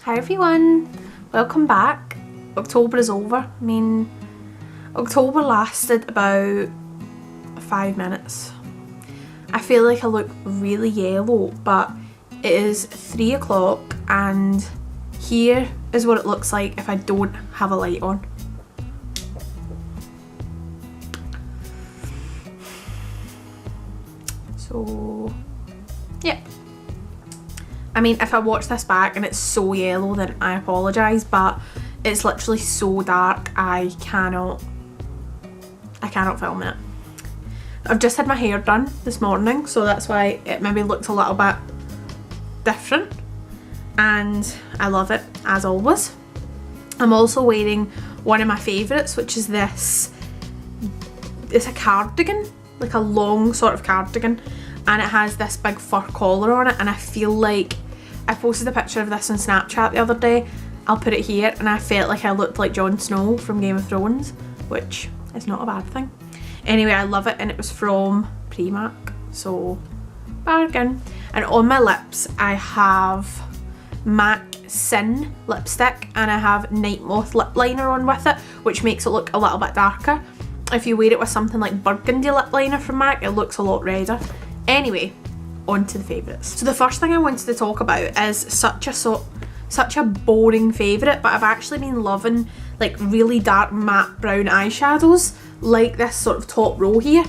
Hi everyone, welcome back. October is over. I mean, October lasted about 5 minutes. I feel like I look really yellow, but it is 3 o'clock and here is what it looks like if I don't have a light on. So, yeah. I mean, if I watch this back and it's so yellow, then I apologise, but it's literally so dark, I cannot film it. I've just had my hair done this morning, so that's why it maybe looked a little bit different, and I love it as always. I'm also wearing one of my favourites, which is this. It's a cardigan, like a long sort of cardigan, and it has this big fur collar on it, and I feel like I posted a picture of this on Snapchat the other day. I'll put it here, and I felt like I looked like Jon Snow from Game of Thrones, which is not a bad thing. Anyway, I love it, and it was from Primark, so bargain. And on my lips I have MAC Sin lipstick, and I have Night Moth lip liner on with it, which makes it look a little bit darker. If you wear it with something like burgundy lip liner from MAC, it looks a lot redder. Anyway, on to the favourites. So the first thing I wanted to talk about is such a boring favourite, but I've actually been loving like really dark matte brown eyeshadows, like this sort of top row here.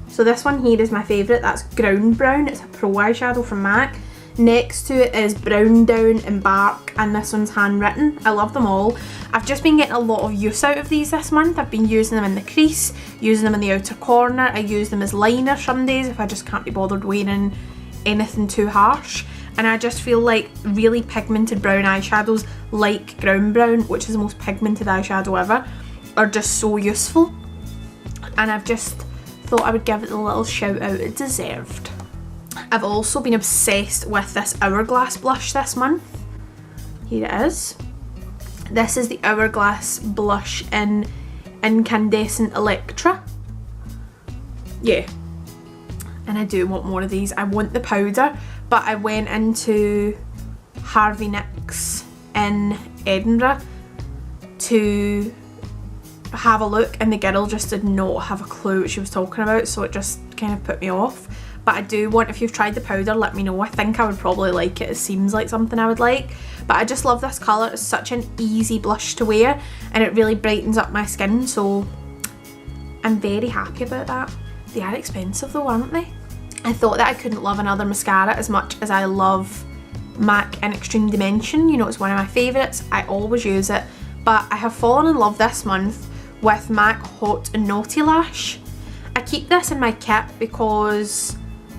So this one here is my favourite. That's Ground Brown. It's a pro eyeshadow from MAC. Next to it is Brown Down Embark, and this one's handwritten. I love them all. I've just been getting a lot of use out of these this month. I've been using them in the crease, using them in the outer corner. I use them as liner some days if I just can't be bothered wearing anything too harsh. And I just feel like really pigmented brown eyeshadows like Ground Brown, which is the most pigmented eyeshadow ever, are just so useful. And I've just thought I would give it the little shout out it deserved. I've also been obsessed with this Hourglass blush this month. Here it is. This is the Hourglass blush in Incandescent Electra. Yeah. And I do want more of these. I want the powder, but I went into Harvey Nicks in Edinburgh to have a look, and the girl just did not have a clue what she was talking about, so it just kind of put me off. But I do want, if you've tried the powder, let me know. I think I would probably like it. It seems like something I would like. But I just love this colour. It's such an easy blush to wear, and it really brightens up my skin, so I'm very happy about that. They are expensive though, aren't they? I thought that I couldn't love another mascara as much as I love MAC in Extreme Dimension. You know, it's one of my favourites. I always use it. But I have fallen in love this month with MAC Hot and Naughty Lash. I keep this in my kit because,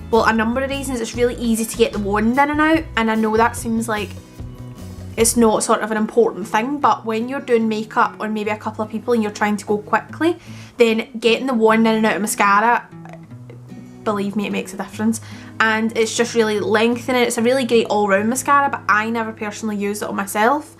well, a number of reasons. It's really easy to get the wand in and out, and I know that seems like it's not sort of an important thing, but when you're doing makeup on maybe a couple of people and you're trying to go quickly, then getting the wand in and out of mascara, believe me, it makes a difference. And it's just really lengthening. It's a really great all-round mascara, but I never personally used it on myself,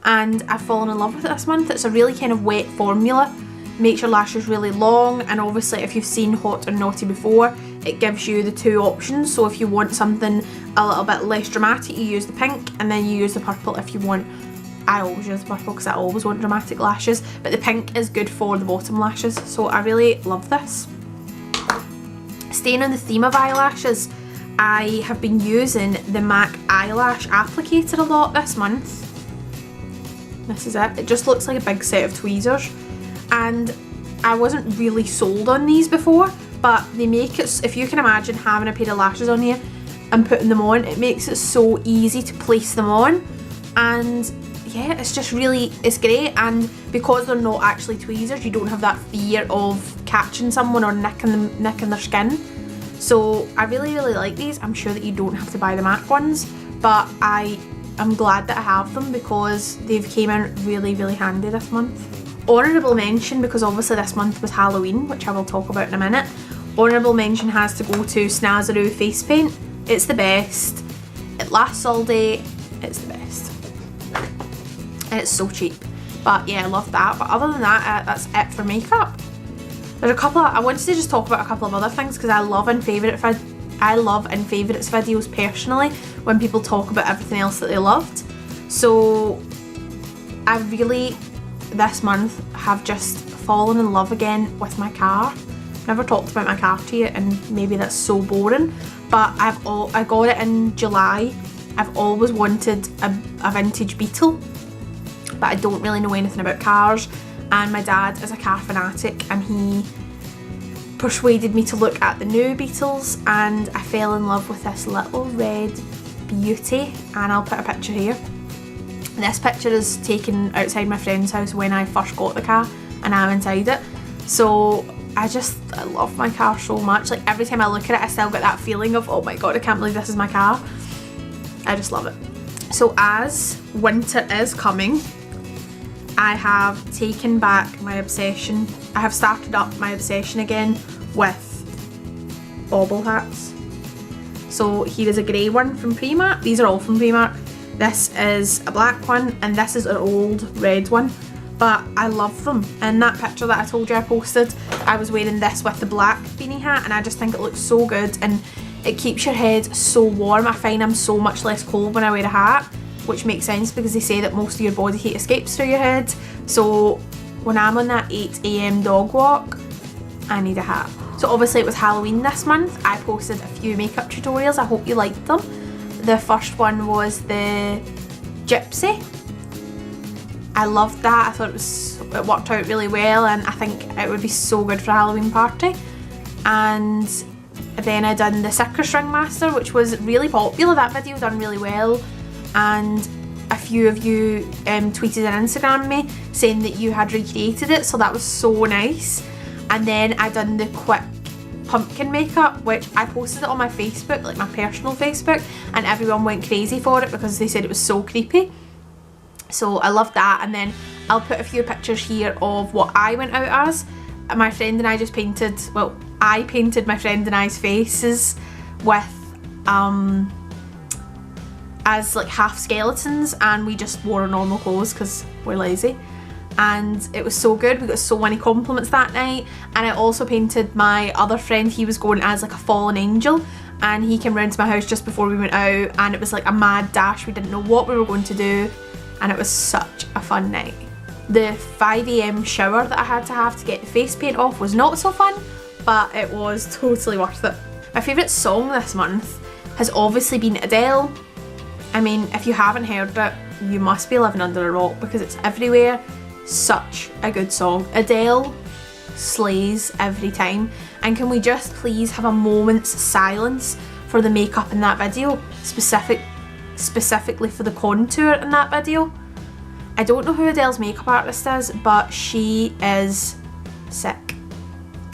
and I've fallen in love with it this month. It's a really kind of wet formula, makes your lashes really long, and obviously if you've seen Hot and Naughty before, it gives you the two options. So if you want something a little bit less dramatic, you use the pink, and then you use the purple if you want. I always use the purple because I always want dramatic lashes, but the pink is good for the bottom lashes, so I really love this. Staying on the theme of eyelashes, I have been using the MAC eyelash applicator a lot this month. This is it. It just looks like a big set of tweezers, and I wasn't really sold on these before, but they make it, if you can imagine having a pair of lashes on you and putting them on, it makes it so easy to place them on. And yeah, it's just really, it's great. And because they're not actually tweezers, you don't have that fear of catching someone or nicking their skin. So I really like these. I'm sure that you don't have to buy the MAC ones, but I'm glad that I have them because they've came in really handy this month. Honourable mention, because obviously this month was Halloween, which I will talk about in a minute. Honourable mention has to go to Snazaroo face paint. It's the best. It lasts all day. It's the best. And it's so cheap. But yeah, I love that. But other than that, that's it for makeup. There's a couple of, I wanted to just talk about a couple of other things because I love in favourites videos personally when people talk about everything else that they loved. So I really, this month, have just fallen in love again with my car. Never talked about my car to you, and maybe that's so boring, but I got it in July. I've always wanted a vintage Beetle, but I don't really know anything about cars, and my dad is a car fanatic and he persuaded me to look at the new Beetles, and I fell in love with this little red beauty, and I'll put a picture here. This picture is taken outside my friend's house when I first got the car, and I'm inside it. So I love my car so much. Like every time I look at it, I still get that feeling of, oh my god, I can't believe this is my car. I just love it. So as winter is coming, I have taken back my obsession. I have started up my obsession again with bobble hats. So here is a grey one from Primark. These are all from Primark. This is a black one, and this is an old red one. But I love them. In that picture that I told you I posted, I was wearing this with the black beanie hat, and I just think it looks so good, and it keeps your head so warm. I find I'm so much less cold when I wear a hat, which makes sense because they say that most of your body heat escapes through your head. So when I'm on that 8 AM dog walk, I need a hat. So obviously it was Halloween this month. I posted a few makeup tutorials. I hope you liked them. The first one was the Gypsy. I loved that. I thought it worked out really well, and I think it would be so good for a Halloween party. And then I done the Circus Ringmaster, which was really popular. That video done really well, and a few of you tweeted and Instagrammed me saying that you had recreated it, so that was so nice. And then I done the quick pumpkin makeup, which I posted it on my Facebook, like my personal Facebook, and everyone went crazy for it because they said it was so creepy. So I love that. And then I'll put a few pictures here of what I went out as. My friend and I just painted, well, I painted my friend and I's faces with as like half skeletons, and we just wore our normal clothes because we're lazy, and it was so good. We got so many compliments that night. And I also painted my other friend. He was going as like a fallen angel, and he came round to my house just before we went out, and it was like a mad dash. We didn't know what we were going to do, and it was such a fun night. The 5 AM shower that I had to have to get the face paint off was not so fun, but it was totally worth it. My favourite song this month has obviously been Adele. I mean, if you haven't heard it, you must be living under a rock because it's everywhere. Such a good song. Adele slays every time. And can we just please have a moment's silence for the makeup in that video, specifically for the contour in that video. I don't know who Adele's makeup artist is, but she is sick.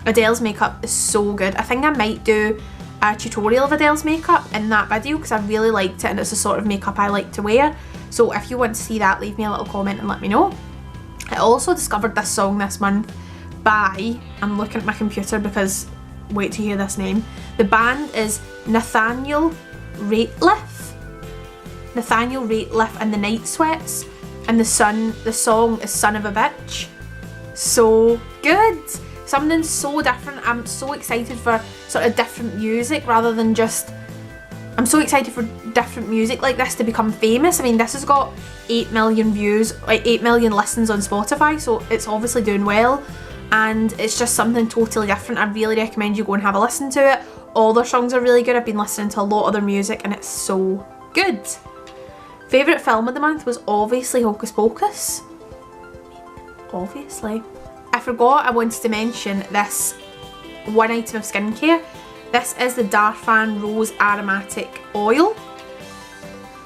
Adele's makeup is so good. I think I might do a tutorial of Adele's makeup in that video because I really liked it, and it's the sort of makeup I like to wear. So if you want to see that, leave me a little comment and let me know. I also discovered this song this month by, I'm looking at my computer because, wait to hear this name. The band is Nathaniel Rateliff and the Night Sweats, and the song is Son of a Bitch. So good. Something so different. I'm so excited for sort of different music rather than just, I'm so excited for different music like this to become famous. I mean, this has got 8 million views, like 8 million listens on Spotify, so it's obviously doing well, and it's just something totally different. I really recommend you go and have a listen to it. All their songs are really good. I've been listening to a lot of their music and it's so good. Favourite film of the month was obviously Hocus Pocus. Obviously. I forgot I wanted to mention this one item of skincare. This is the Darphan Rose Aromatic Oil.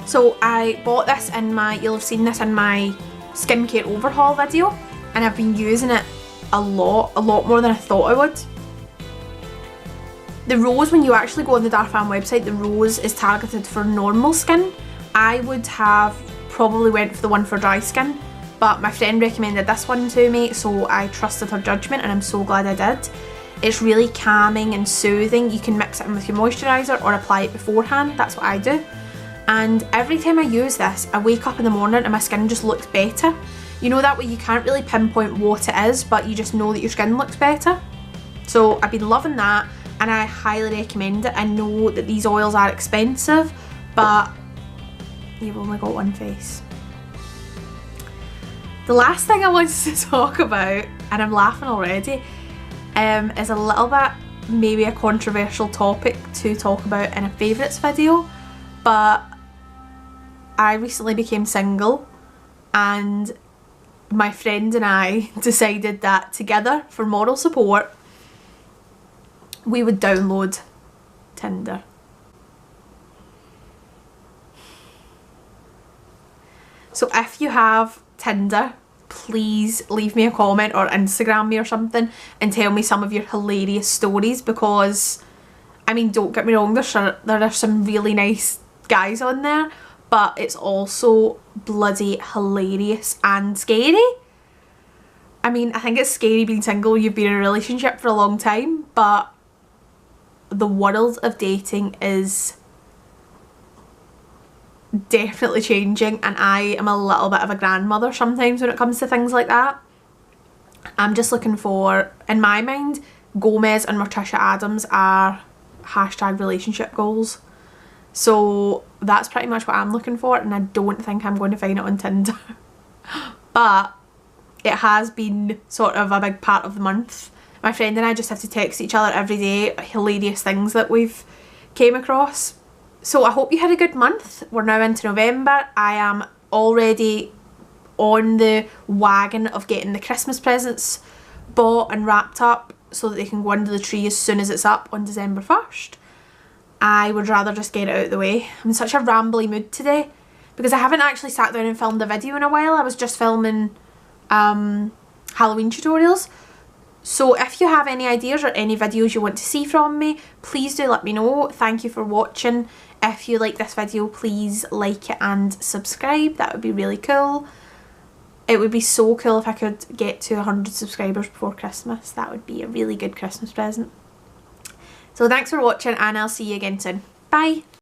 So I bought this in you'll have seen this in my skincare overhaul video, and I've been using it a lot more than I thought I would. The rose, when you actually go on the Darphan website, the rose is targeted for normal skin. I would have probably went for the one for dry skin, but my friend recommended this one to me, so I trusted her judgment and I'm so glad I did. It's really calming and soothing. You can mix it in with your moisturiser or apply it beforehand. That's what I do. And every time I use this, I wake up in the morning and my skin just looks better. You know, that way you can't really pinpoint what it is, but you just know that your skin looks better. So I've been loving that, and I highly recommend it. I know that these oils are expensive, but you've only got one face. The last thing I wanted to talk about, and I'm laughing already, is a little bit maybe a controversial topic to talk about in a favourites video, but I recently became single and my friend and I decided that together, for moral support, we would download Tinder. So if you have Tinder, please leave me a comment or Instagram me or something and tell me some of your hilarious stories, because I mean, don't get me wrong, there are some really nice guys on there, but it's also bloody hilarious and scary. I mean, I think it's scary being single, you've been in a relationship for a long time, but the world of dating is definitely changing, and I am a little bit of a grandmother sometimes when it comes to things like that. I'm just looking for, in my mind, Gomez and Morticia Addams are hashtag relationship goals. So that's pretty much what I'm looking for, and I don't think I'm going to find it on Tinder. But it has been sort of a big part of the month. My friend and I just have to text each other every day hilarious things that we've came across. So I hope you had a good month. We're now into November. I am already on the wagon of getting the Christmas presents bought and wrapped up so that they can go under the tree as soon as it's up on December 1st. I would rather just get it out of the way. I'm in such a rambly mood today because I haven't actually sat down and filmed a video in a while. I was just filming Halloween tutorials. So if you have any ideas or any videos you want to see from me, please do let me know. Thank you for watching. If you like this video, please like it and subscribe. That would be really cool. It would be so cool if I could get to 100 subscribers before Christmas. That would be a really good Christmas present. So thanks for watching, and I'll see you again soon. Bye!